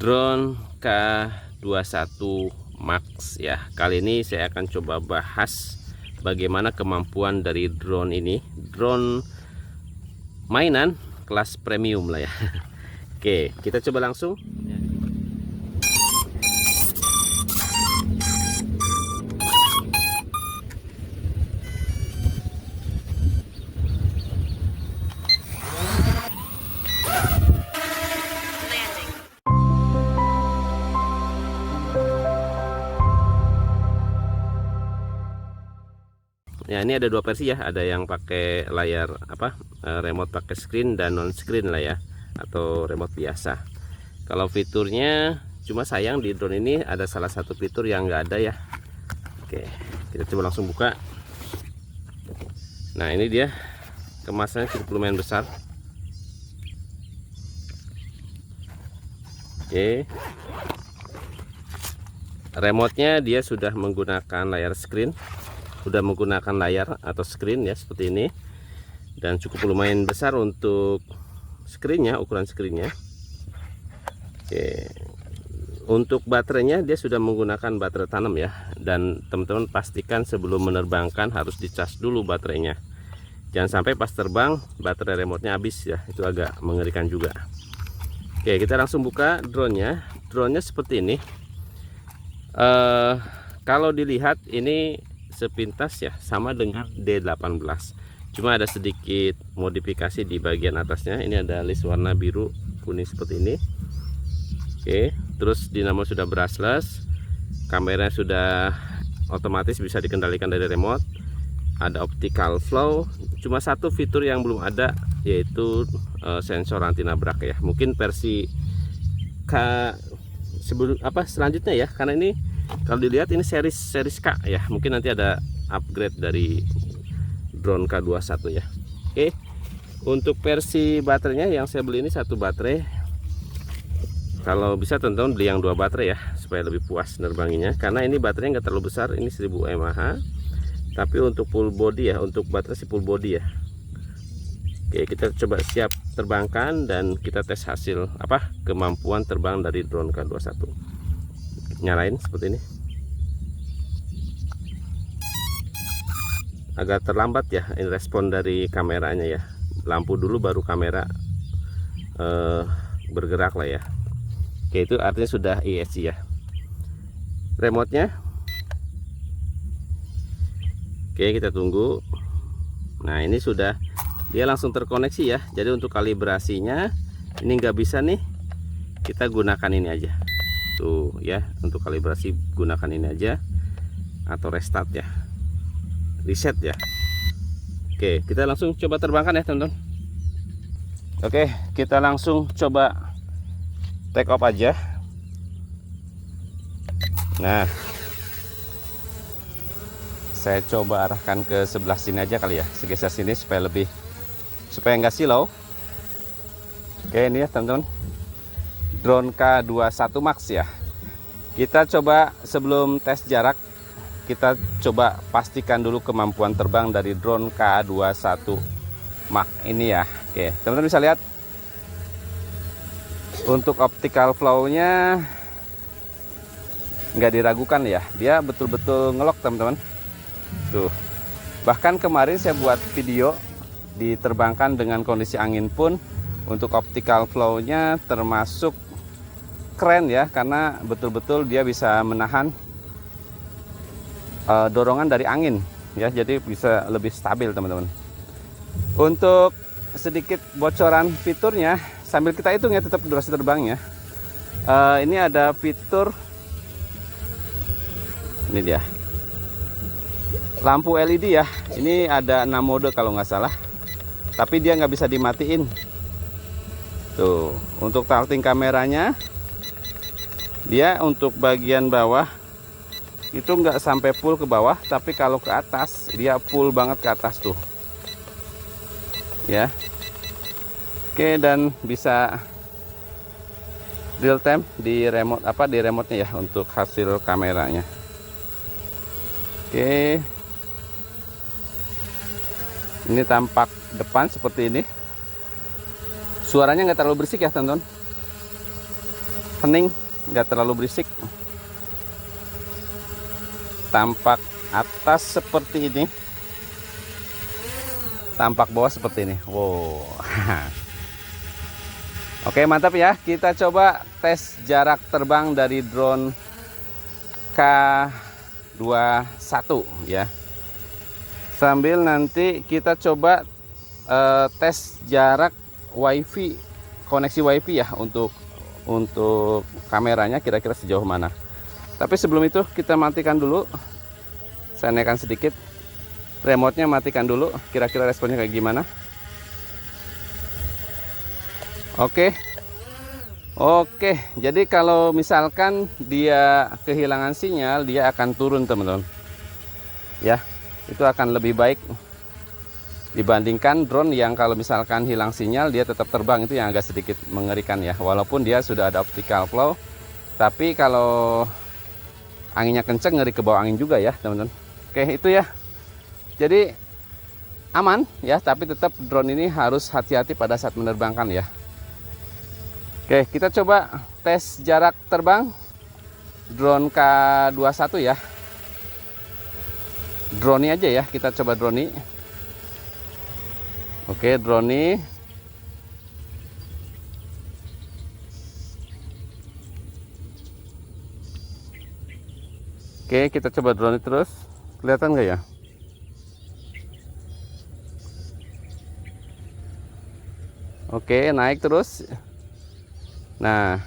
Drone K21 Max ya. Kali ini saya akan coba bahas bagaimana kemampuan dari drone ini. Drone mainan kelas premium lah ya. Oke, kita coba langsung. Ya, ini ada dua versi ya, ada yang pakai layar remote pakai screen dan non screen lah ya, atau remote biasa. Kalau fiturnya cuma sayang di drone ini ada salah satu fitur yang nggak ada ya. Oke, kita coba langsung buka. Nah, ini dia kemasannya cukup lumayan besar. Oke, remote-nya dia sudah menggunakan layar screen, sudah menggunakan layar atau screen ya, seperti ini, dan cukup lumayan besar untuk screennya, ukuran screennya. Oke, untuk baterainya dia sudah menggunakan baterai tanam ya, dan teman-teman pastikan sebelum menerbangkan harus dicas dulu baterainya, jangan sampai pas terbang baterai remote-nya habis ya, itu agak mengerikan juga. Oke, kita langsung buka drone-nya. Drone-nya seperti ini. Kalau dilihat ini sepintas ya sama dengan D18, cuma ada sedikit modifikasi di bagian atasnya. Ini ada list warna biru kuning seperti ini. Oke, terus dinamo sudah brushless, kameranya sudah otomatis bisa dikendalikan dari remote, ada optical flow. Cuma satu fitur yang belum ada, yaitu sensor anti nabrak ya. Mungkin versi selanjutnya ya, karena ini kalau dilihat ini series K ya, mungkin nanti ada upgrade dari drone K21 ya. Oke, untuk versi baterainya yang saya beli ini satu baterai. Kalau bisa teman-teman beli yang dua baterai ya, supaya lebih puas nerbanginya, karena ini baterainya nggak terlalu besar, ini 1000 mAh. Tapi untuk full body ya, untuk baterai si full body ya. Oke, kita coba siap terbangkan dan kita tes hasil kemampuan terbang dari drone K21. Nyalain seperti ini. Agak terlambat ya ini respon dari kameranya ya. Lampu dulu baru kamera bergerak lah ya. Oke, itu artinya sudah ESC ya. Remote-nya. Oke, kita tunggu. Nah, ini sudah, dia langsung terkoneksi ya. Jadi untuk kalibrasinya ini nggak bisa nih, kita gunakan ini aja tuh ya. Untuk kalibrasi gunakan ini aja, atau restart ya, reset ya. Oke, kita langsung coba terbangkan ya teman-teman. Oke, kita langsung coba take off aja. Nah, saya coba arahkan ke sebelah sini aja kali ya, segeser sini supaya nggak silau. Oke, ini ya teman-teman, drone K21 Max ya. Kita coba sebelum tes jarak, kita coba pastikan dulu kemampuan terbang dari drone K21 Max ini ya. Oke, teman-teman bisa lihat untuk optical flow-nya nggak diragukan ya, dia betul-betul ngelok teman-teman. Tuh, bahkan kemarin saya buat video diterbangkan dengan kondisi angin pun, untuk optical flow-nya termasuk keren ya, karena betul-betul dia bisa menahan dorongan dari angin ya, jadi bisa lebih stabil teman-teman. Untuk sedikit bocoran fiturnya sambil kita hitung ya, tetap durasi terbangnya. Ini ada fitur, ini dia, lampu LED ya. Ini ada 6 mode kalau nggak salah, tapi dia nggak bisa dimatiin. Tuh, untuk tilting kameranya, dia untuk bagian bawah itu nggak sampai full ke bawah, tapi kalau ke atas dia full banget ke atas tuh ya. Oke, dan bisa real time di remote-nya ya untuk hasil kameranya. Oke, ini tampak depan seperti ini. Suaranya nggak terlalu berisik ya teman-teman. hening, nggak terlalu berisik. Tampak atas seperti ini, tampak bawah seperti ini. Wow. Oke, mantap ya. Kita coba tes jarak terbang dari drone K21 ya. Sambil nanti kita coba tes jarak WiFi, koneksi WiFi ya, untuk kameranya kira-kira sejauh mana. Tapi sebelum itu kita matikan dulu. Saya naikkan sedikit remote-nya, matikan dulu, kira-kira responnya kayak gimana. Oke, jadi kalau misalkan dia kehilangan sinyal, dia akan turun teman-teman ya. Itu akan lebih baik dibandingkan drone yang kalau misalkan hilang sinyal dia tetap terbang. Itu yang agak sedikit mengerikan ya, walaupun dia sudah ada optical flow, tapi kalau anginnya kenceng ngeri ke bawah angin juga ya teman-teman. Oke, itu ya, jadi aman ya, tapi tetap drone ini harus hati-hati pada saat menerbangkan ya. Oke, kita coba tes jarak terbang drone K21 ya. Drone aja ya, kita coba drone. Oke, drone. Oke, kita coba drone terus. Kelihatan nggak ya? Oke, naik terus. Nah,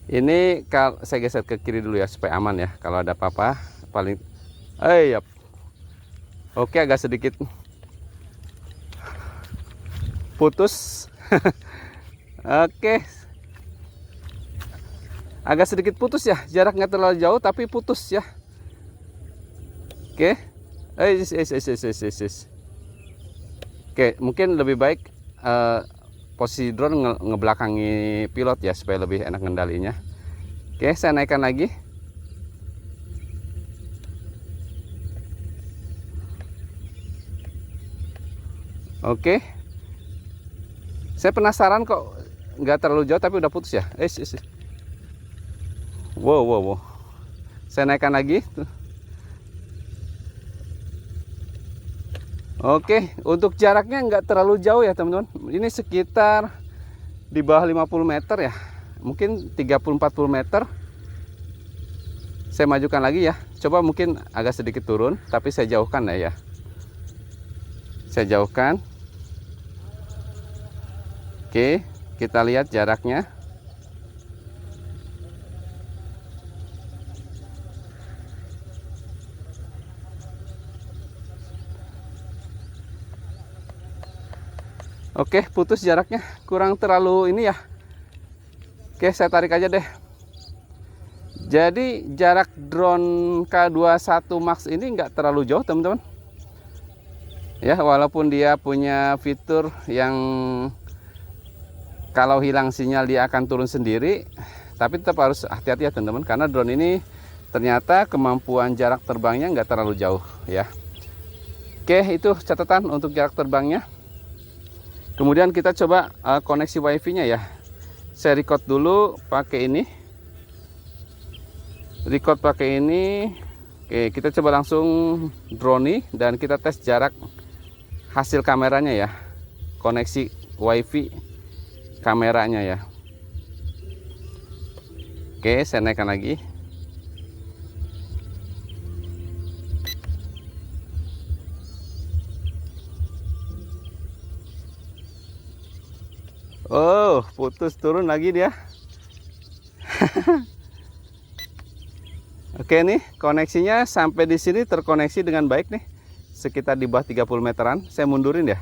ini kalau saya geser ke kiri dulu ya supaya aman ya. Kalau ada apa-apa paling yap. Oke, agak sedikit putus. Oke. Agak sedikit putus ya. Jarak nggak terlalu jauh tapi putus ya. Oke. Oke, mungkin lebih baik posisi drone ngebelakangi pilot ya supaya lebih enak ngendalinya. Oke, saya naikkan lagi. Oke, saya penasaran kok nggak terlalu jauh tapi udah putus ya. Wow. Saya naikkan lagi. Oke, untuk jaraknya nggak terlalu jauh ya teman-teman. Ini sekitar di bawah 50 meter ya. Mungkin 30-40 meter. Saya majukan lagi ya. Coba mungkin agak sedikit turun, tapi saya jauhkan ya. Saya jauhkan. Oke, kita lihat jaraknya. Oke, putus jaraknya, kurang terlalu ini ya. Oke, saya tarik aja deh. Jadi jarak drone K21 Max ini nggak terlalu jauh teman-teman. Ya, walaupun dia punya fitur yang kalau hilang sinyal dia akan turun sendiri, tapi tetap harus hati-hati ya teman-teman, karena drone ini ternyata kemampuan jarak terbangnya nggak terlalu jauh ya. Oke, itu catatan untuk jarak terbangnya. Kemudian kita coba koneksi WiFi-nya ya. Saya record dulu pakai ini. Record pakai ini. Oke, kita coba langsung drone dan kita tes jarak hasil kameranya ya. Koneksi WiFi kameranya ya. Oke, saya naikkan lagi. Oh, putus, turun lagi dia. Oke nih, koneksinya sampai di sini terkoneksi dengan baik nih. Sekitar di bawah 30 meteran. Saya mundurin ya.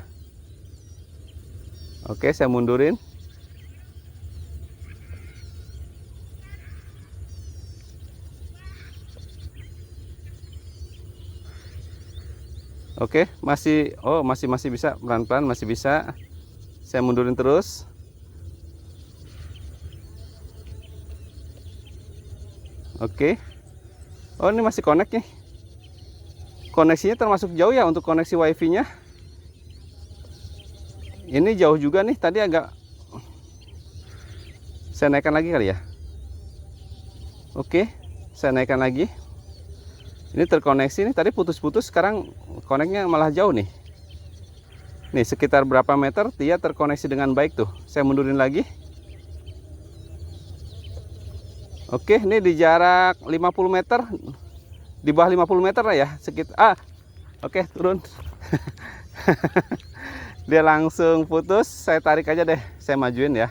Oke, saya mundurin. Oke, masih bisa pelan-pelan, masih bisa. Saya mundurin terus. Oke. Oh, ini masih connect nih. Koneksinya termasuk jauh ya untuk koneksi WiFi-nya. Ini jauh juga nih, tadi agak saya naikkan lagi kali ya. Oke, saya naikkan lagi. Ini terkoneksi nih, tadi putus-putus, sekarang koneknya malah jauh nih. Nih sekitar berapa meter dia terkoneksi dengan baik tuh. Saya mundurin lagi. Oke, ini di jarak 50 meter. Di bawah 50 meter lah ya, sekitar. Oke, turun. Dia langsung putus, saya tarik aja deh, saya majuin ya.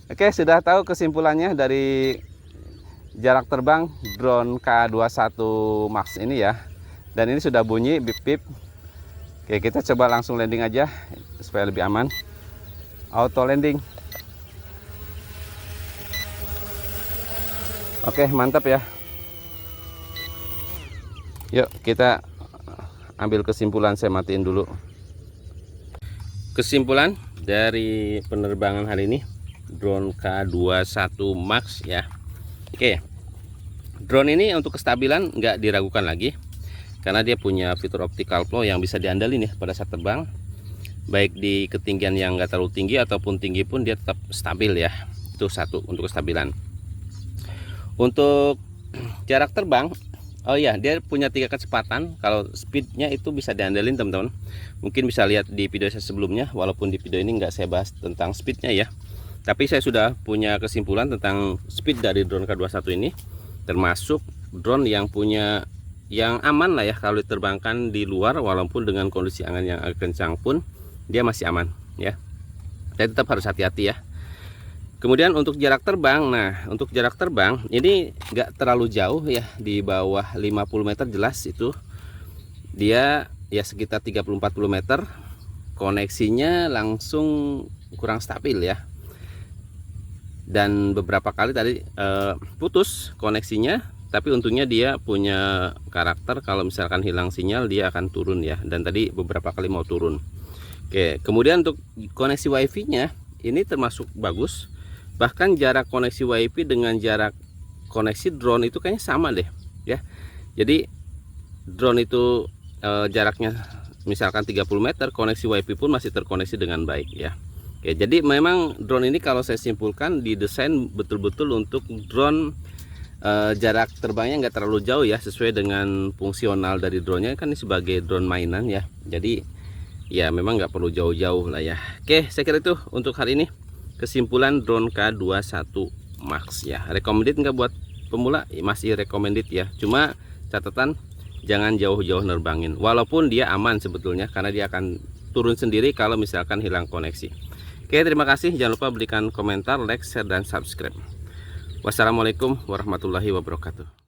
Oke, sudah tahu kesimpulannya dari jarak terbang drone K21 Max ini ya. Dan ini sudah bunyi bip-bip. Oke, kita coba langsung landing aja supaya lebih aman. Auto landing. Oke, mantap ya. Yuk kita ambil kesimpulan, saya matiin dulu. Kesimpulan dari penerbangan hari ini drone K21 Max ya. Oke, drone ini untuk kestabilan nggak diragukan lagi, karena dia punya fitur optical flow yang bisa diandalin ya pada saat terbang. Baik di ketinggian yang nggak terlalu tinggi ataupun tinggi pun dia tetap stabil ya. Itu satu untuk kestabilan. Untuk jarak terbang, oh ya, dia punya 3 kecepatan. Kalau speednya itu bisa diandalin teman-teman. Mungkin bisa lihat di video saya sebelumnya, walaupun di video ini nggak saya bahas tentang speednya ya. Tapi saya sudah punya kesimpulan tentang speed dari drone K21 ini, termasuk drone yang punya yang aman lah ya kalau diterbangkan di luar, walaupun dengan kondisi angin yang agak kencang pun dia masih aman ya. Tapi tetap harus hati-hati ya. Kemudian untuk jarak terbang, nah untuk jarak terbang ini nggak terlalu jauh ya, di bawah 50 meter jelas itu dia ya sekitar 30-40 meter. Koneksinya langsung kurang stabil ya. Dan beberapa kali tadi putus koneksinya, tapi untungnya dia punya karakter kalau misalkan hilang sinyal dia akan turun ya, dan tadi beberapa kali mau turun. Oke, kemudian untuk koneksi wifi nya ini termasuk bagus, bahkan jarak koneksi wifi dengan jarak koneksi drone itu kayaknya sama deh ya. Jadi drone itu jaraknya misalkan 30 meter, koneksi wifi pun masih terkoneksi dengan baik ya. Oke, jadi memang drone ini kalau saya simpulkan didesain betul-betul untuk drone jarak terbangnya nggak terlalu jauh ya, sesuai dengan fungsional dari drone-nya kan ini sebagai drone mainan ya. Jadi ya memang nggak perlu jauh-jauh lah ya. Oke, saya kira itu untuk hari ini kesimpulan drone K21 Max ya. Recommended nggak buat pemula? Masih recommended ya. Cuma catatan jangan jauh-jauh nerbangin. Walaupun dia aman sebetulnya, karena dia akan turun sendiri kalau misalkan hilang koneksi. Oke, terima kasih. Jangan lupa berikan komentar, like, share, dan subscribe. Wassalamualaikum warahmatullahi wabarakatuh.